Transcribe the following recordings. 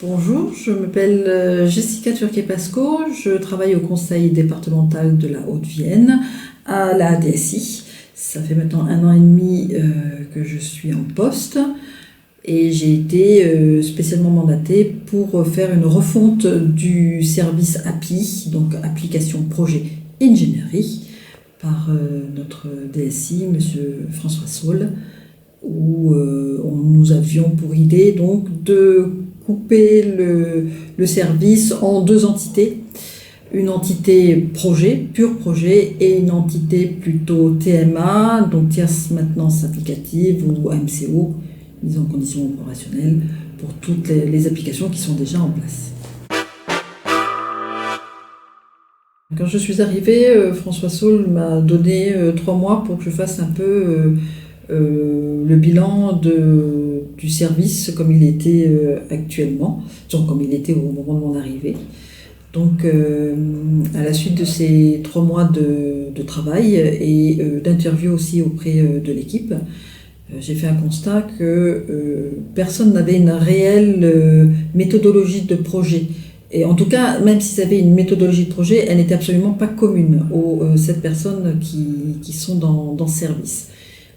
Bonjour, je m'appelle Jessica Turquet-Pasco, je travaille au conseil départemental de la Haute-Vienne à la DSI. Ça fait maintenant 1 an et demi que je suis en poste et j'ai été spécialement mandatée pour faire une refonte du service API, donc Application Projet Ingénierie, par notre DSI, Monsieur François Saul, où nous avions pour idée donc de couper le service en deux entités. Une entité projet, pur projet, et une entité plutôt TMA, donc tierce maintenance applicative ou AMCO, mise en condition opérationnelle, pour toutes les applications qui sont déjà en place. Quand je suis arrivée, François Saul m'a donné 3 mois pour que je fasse un peu le bilan du service comme il était actuellement, donc comme il était au moment de mon arrivée. Donc à la suite de ces 3 mois de travail et d'interview aussi auprès de l'équipe, j'ai fait un constat que personne n'avait une réelle méthodologie de projet. Et en tout cas, même s'ils avaient une méthodologie de projet, elle n'était absolument pas commune aux 7 personnes qui sont dans ce service.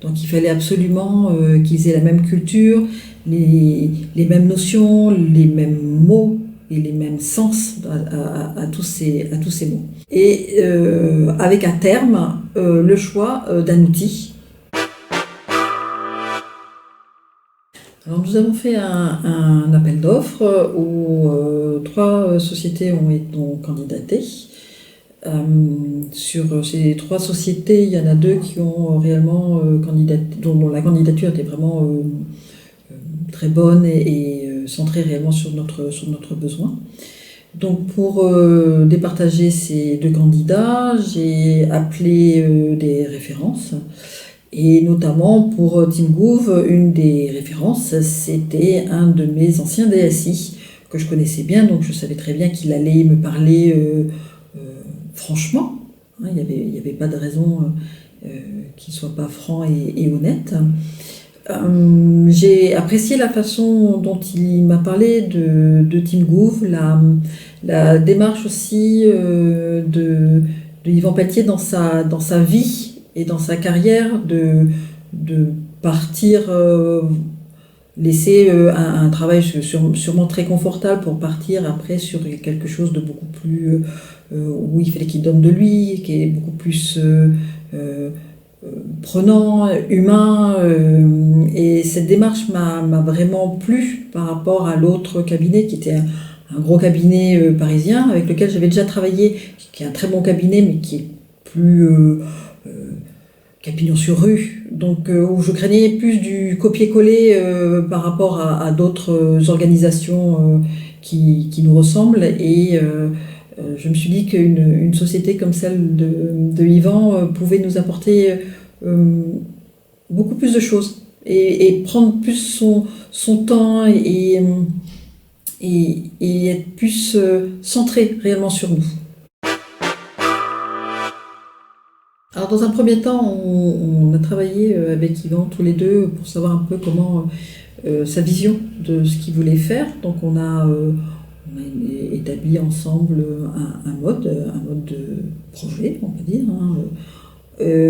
Donc il fallait absolument qu'ils aient la même culture, les mêmes notions, les mêmes mots et les mêmes sens à tous ces mots. Et avec à terme le choix d'un outil. Alors nous avons fait un appel d'offres où 3 sociétés ont candidaté. Sur ces 3 sociétés, il y en a 2 qui ont réellement candidaté, dont la candidature était vraiment très bonne et centrée réellement sur notre besoin. Donc pour départager ces 2 candidats, j'ai appelé des références. Et notamment pour TeamGouv, une des références, c'était un de mes anciens DSI que je connaissais bien, donc je savais très bien qu'il allait me parler franchement. Il n'y avait pas de raison qu'il ne soit pas franc et honnête. J'ai apprécié la façon dont il m'a parlé de TeamGouv, la démarche aussi de Yvan Pelletier dans sa vie et dans sa carrière de partir, laisser un travail sûrement très confortable pour partir après sur quelque chose de beaucoup plus où il fallait qu'il donne de lui, qui est beaucoup plus prenant, humain, et cette démarche m'a vraiment plu par rapport à l'autre cabinet qui était un gros cabinet parisien avec lequel j'avais déjà travaillé, qui est un très bon cabinet mais qui est plus Capignon sur rue, donc où je craignais plus du copier-coller par rapport à d'autres organisations qui nous ressemblent, et je me suis dit qu'une société comme celle de Yvan pouvait nous apporter beaucoup plus de choses et prendre plus son temps et être plus centré réellement sur nous. Alors dans un premier temps, on a travaillé avec Yvan tous les deux pour savoir un peu comment sa vision de ce qu'il voulait faire. Donc on a établi ensemble un mode de projet, on va dire,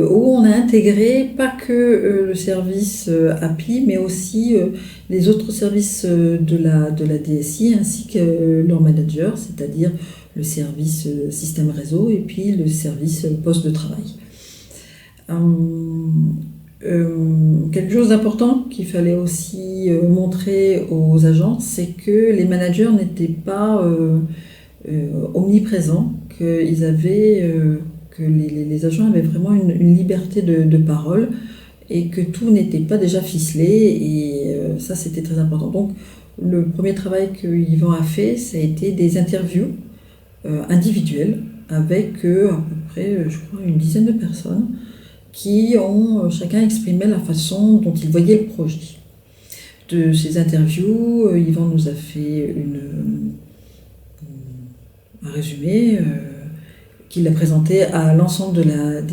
où on a intégré pas que le service API, mais aussi les autres services de la DSI ainsi que leur manager, c'est-à-dire le service système réseau et puis le service poste de travail. Quelque chose d'important qu'il fallait aussi montrer aux agents, c'est que les managers n'étaient pas omniprésents, que les agents avaient vraiment une liberté de parole et que tout n'était pas déjà ficelé, et ça c'était très important. Donc le premier travail que Yvan a fait, ça a été des interviews individuelles avec à peu près, je crois, une dizaine de personnes qui ont chacun exprimé la façon dont ils voyaient le projet. De ces interviews, Yvan nous a fait un résumé qu'il a présenté à l'ensemble de la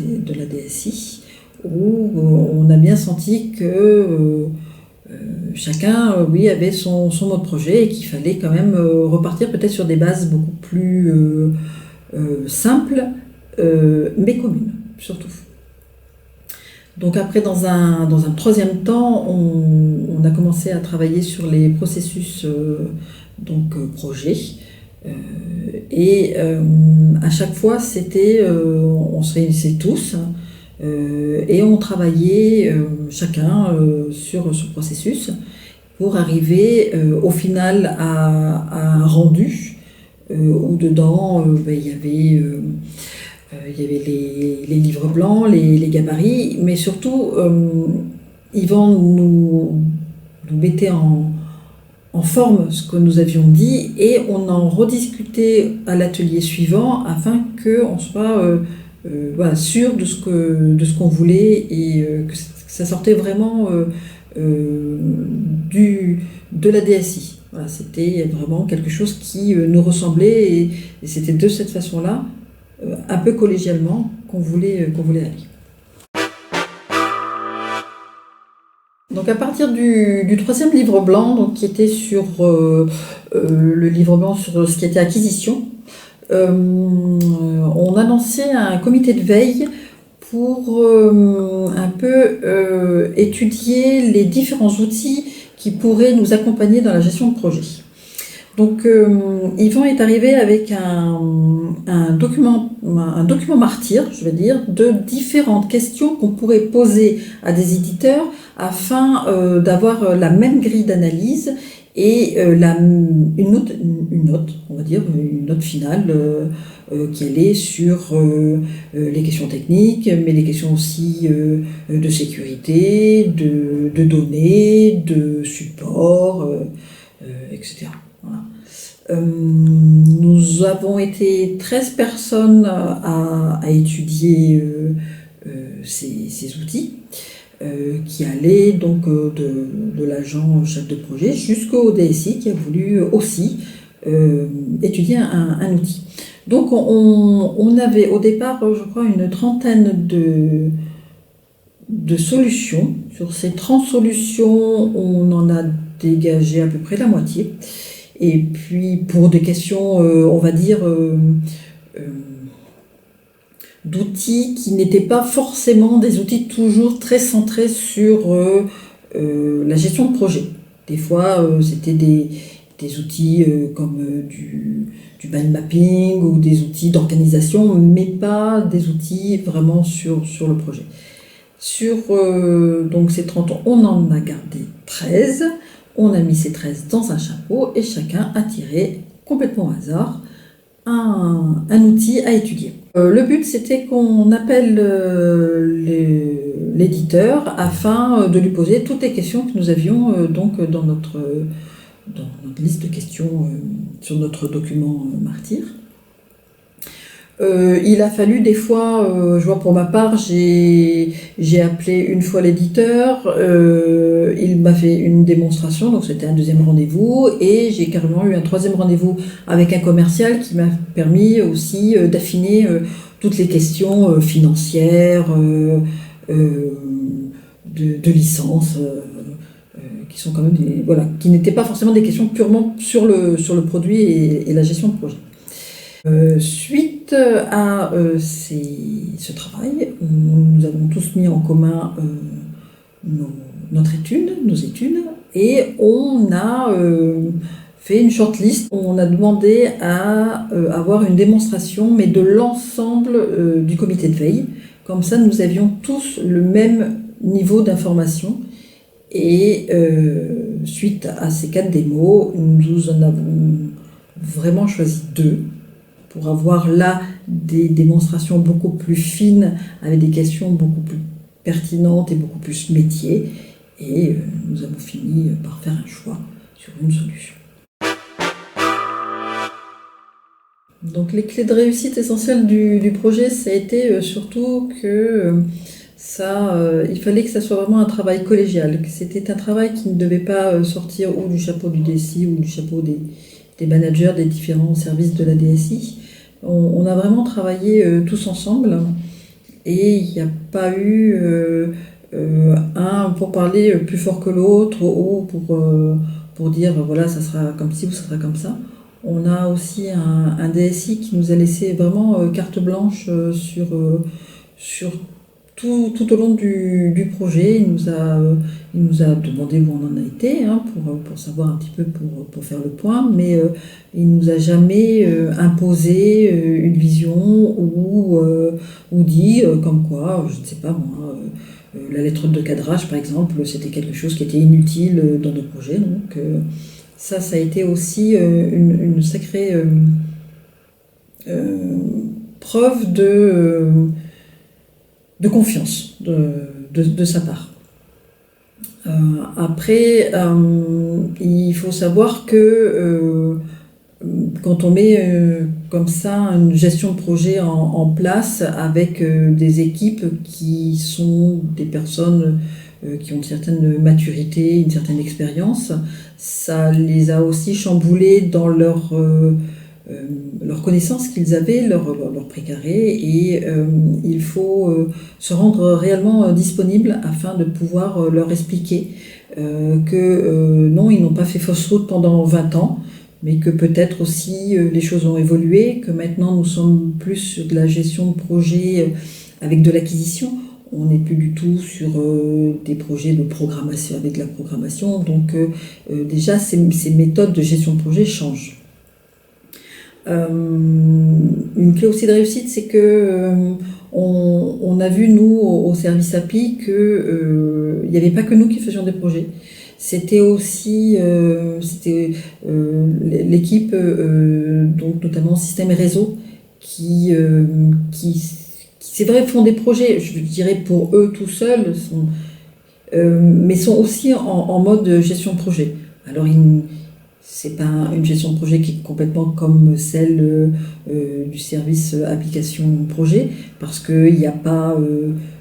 DSI, où on a bien senti que chacun, oui, avait son mode projet et qu'il fallait quand même repartir peut-être sur des bases beaucoup plus simples, mais communes, surtout. Donc après, dans un troisième temps, on a commencé à travailler sur les processus projet. À chaque fois, on se réunissait tous et on travaillait chacun sur ce processus pour arriver au final à un rendu où dedans il y avait les livres blancs, les gabarits, mais surtout Yvan nous mettait en forme ce que nous avions dit et on en rediscutait à l'atelier suivant afin qu'on soit sûr de ce qu'on voulait et que ça sortait vraiment de la DSI. Voilà, c'était vraiment quelque chose qui nous ressemblait et c'était de cette façon-là, un peu collégialement, qu'on voulait aller. Donc à partir du troisième livre blanc, donc, qui était sur le livre blanc sur ce qui était acquisition, on a lancé un comité de veille pour un peu étudier les différents outils qui pourraient nous accompagner dans la gestion de projet. Donc Yvan est arrivé avec un document martyr, je veux dire, de différentes questions qu'on pourrait poser à des éditeurs afin d'avoir la même grille d'analyse et une note finale qui allait sur les questions techniques, mais les questions aussi de sécurité, de données, de support, etc. Voilà. Nous avons été 13 personnes à étudier ces outils qui allaient donc de l'agent chef de projet jusqu'au DSI qui a voulu aussi étudier un outil. Donc on avait au départ, je crois, une trentaine de solutions. Sur ces 30 solutions, on en a dégagé à peu près la moitié. Et puis pour des questions, on va dire, d'outils qui n'étaient pas forcément des outils toujours très centrés sur la gestion de projet. Des fois, c'était des outils comme du mind mapping ou des outils d'organisation, mais pas des outils vraiment sur le projet. Sur donc ces 30 ans, on en a gardé 13. On a mis ces 13 dans un chapeau et chacun a tiré complètement au hasard un outil à étudier. Le but, c'était qu'on appelle l'éditeur afin de lui poser toutes les questions que nous avions donc dans notre liste de questions sur notre document martyr. Il a fallu des fois, je vois pour ma part, j'ai appelé une fois l'éditeur, il m'a fait une démonstration, donc c'était un deuxième rendez-vous, et j'ai carrément eu un troisième rendez-vous avec un commercial qui m'a permis aussi d'affiner toutes les questions financières, de licence, qui sont quand même qui n'étaient pas forcément des questions purement sur le produit et la gestion de projet. Suite à ce travail, nous avons tous mis en commun nos études, et on a fait une shortlist. On a demandé à avoir une démonstration, mais de l'ensemble du comité de veille. Comme ça, nous avions tous le même niveau d'information. Et suite à ces 4 démos, nous en avons vraiment choisi 2. Pour avoir là des démonstrations beaucoup plus fines, avec des questions beaucoup plus pertinentes et beaucoup plus métiers. Et nous avons fini par faire un choix sur une solution. Donc les clés de réussite essentielles du projet, ça a été surtout que il fallait que ça soit vraiment un travail collégial, que c'était un travail qui ne devait pas sortir ou du chapeau du DSI ou du chapeau des managers des différents services de la DSI. On a vraiment travaillé tous ensemble et il n'y a pas eu Un pour parler plus fort que l'autre ou pour dire voilà, ça sera comme ci ou ça sera comme ça. On a aussi un DSI qui nous a laissé vraiment carte blanche sur tout au long du projet. Il nous a demandé où on en a été hein, pour savoir un petit peu pour faire le point, mais il nous a jamais imposé une vision ou dit comme quoi, je ne sais pas moi, la lettre de cadrage par exemple, c'était quelque chose qui était inutile dans nos projets. Donc ça a été aussi une sacrée euh, preuve de confiance de sa part. Après, il faut savoir que quand on met comme ça une gestion de projet en place avec des équipes qui sont des personnes qui ont une certaine maturité, une certaine expérience, ça les a aussi chamboulés dans leur connaissance qu'ils avaient, leur précaré, et il faut se rendre réellement disponible afin de pouvoir leur expliquer que non, ils n'ont pas fait fausse route pendant 20 ans, mais que peut-être aussi les choses ont évolué, que maintenant nous sommes plus sur de la gestion de projet avec de l'acquisition. On n'est plus du tout sur des projets de programmation avec de la programmation, donc déjà ces méthodes de gestion de projet changent. Une clé aussi de réussite, c'est que on a vu, nous, au service API, que il n'y avait pas que nous qui faisions des projets. C'était aussi l'équipe, donc notamment système et réseau, qui c'est vrai, font des projets, je dirais pour eux tout seuls, mais sont aussi en mode gestion de projet. Alors, c'est pas une gestion de projet qui est complètement comme celle du service application projet, parce qu'il n'y a pas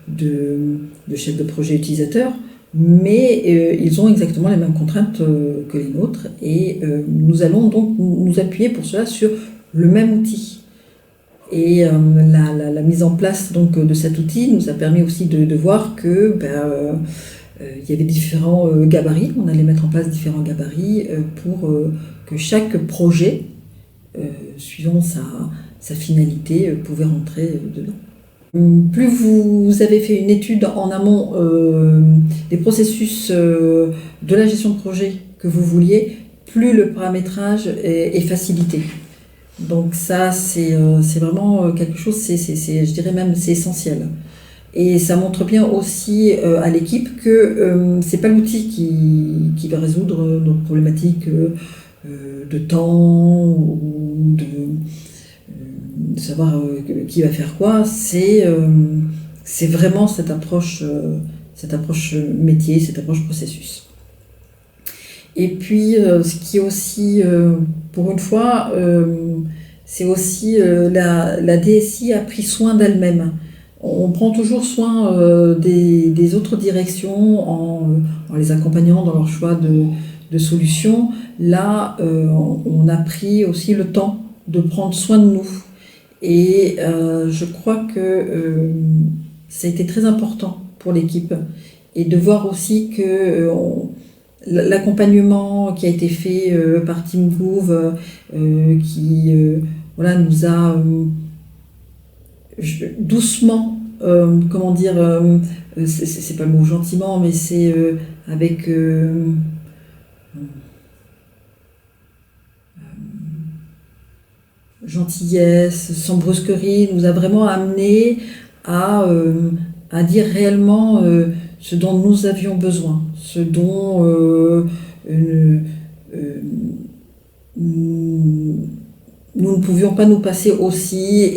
de chef de projet utilisateur, mais ils ont exactement les mêmes contraintes que les nôtres, et nous allons donc nous appuyer pour cela sur le même outil. Et la mise en place donc, de cet outil nous a permis aussi de voir que il y avait différents gabarits, on allait mettre en place différents gabarits pour que chaque projet, suivant sa finalité, pouvait rentrer dedans. Plus vous avez fait une étude en amont des processus de la gestion de projet que vous vouliez, plus le paramétrage est facilité. Donc ça, c'est vraiment quelque chose, je dirais même, c'est essentiel. Et ça montre bien aussi à l'équipe que c'est pas l'outil qui va résoudre nos problématiques de temps ou de savoir qui va faire quoi. C'est vraiment cette approche métier, cette approche processus. Et puis, ce qui est aussi, pour une fois, c'est aussi la DSI a pris soin d'elle-même. On prend toujours soin des autres directions en les accompagnant dans leur choix de solutions. Là, on a pris aussi le temps de prendre soin de nous. Et je crois que ça a été très important pour l'équipe. Et de voir aussi que l'accompagnement qui a été fait par Team Groove, qui voilà, nous a doucement, comment dire, c'est pas le mot gentiment, mais c'est avec gentillesse, sans brusquerie, nous a vraiment amené à dire réellement ce dont nous avions besoin, ce dont nous ne pouvions pas nous passer aussi,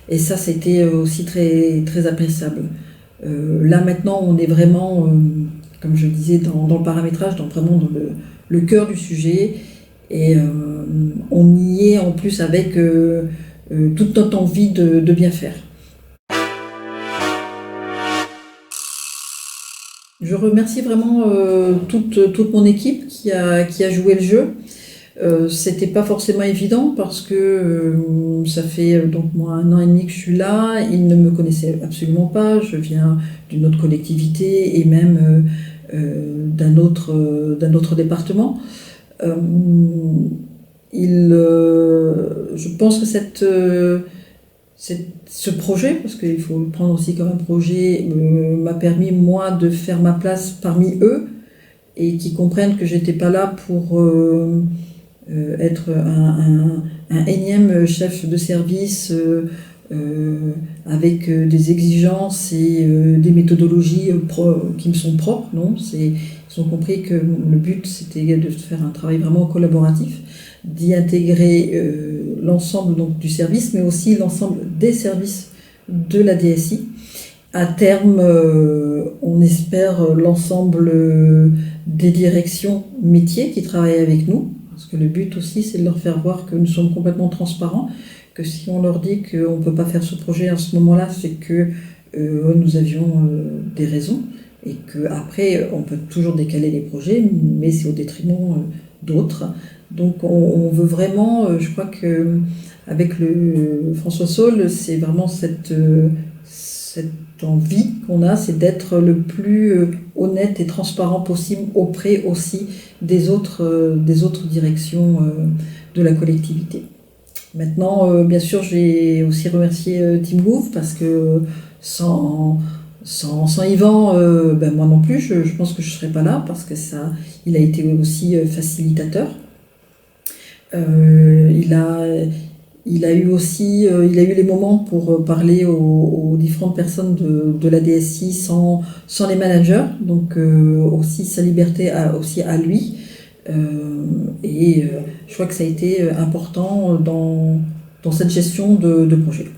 et ça, c'était aussi très, très appréciable. Là, maintenant, on est vraiment, comme je le disais, dans le paramétrage, vraiment dans le cœur du sujet, et on y est en plus avec toute notre envie de bien faire. Je remercie vraiment toute mon équipe qui a joué le jeu. C'était pas forcément évident parce que ça fait donc moi 1 an et demi que je suis là. Il ne me connaissait absolument pas. Je viens d'une autre collectivité et même d'un autre département. Euh, je pense que ce projet, parce qu'il faut le prendre aussi comme un projet, m'a permis moi de faire ma place parmi eux et qui comprennent que j'étais pas là pour être un énième chef de service avec des exigences et des méthodologies qui me sont propres. Non, ils ont compris que le but c'était de faire un travail vraiment collaboratif, d'y intégrer l'ensemble donc, du service, mais aussi l'ensemble des services de la DSI. À terme, on espère l'ensemble des directions métiers qui travaillent avec nous, parce que le but aussi, c'est de leur faire voir que nous sommes complètement transparents, que si on leur dit qu'on ne peut pas faire ce projet à ce moment-là, c'est que nous avions des raisons, et qu'après, on peut toujours décaler les projets, mais c'est au détriment d'autres. Donc on veut vraiment, je crois que avec le François Saul, c'est vraiment cette envie qu'on a, c'est d'être le plus honnête et transparent possible auprès aussi des autres directions de la collectivité. Maintenant, bien sûr, j'ai aussi remercié Team Gouv parce que sans Yvan, ben moi non plus, je pense que je ne serais pas là parce que il a été aussi facilitateur. Il a il a eu les moments pour parler aux différentes personnes de la DSI sans les managers, donc aussi sa liberté aussi à lui. Je crois que ça a été important dans cette gestion de projet.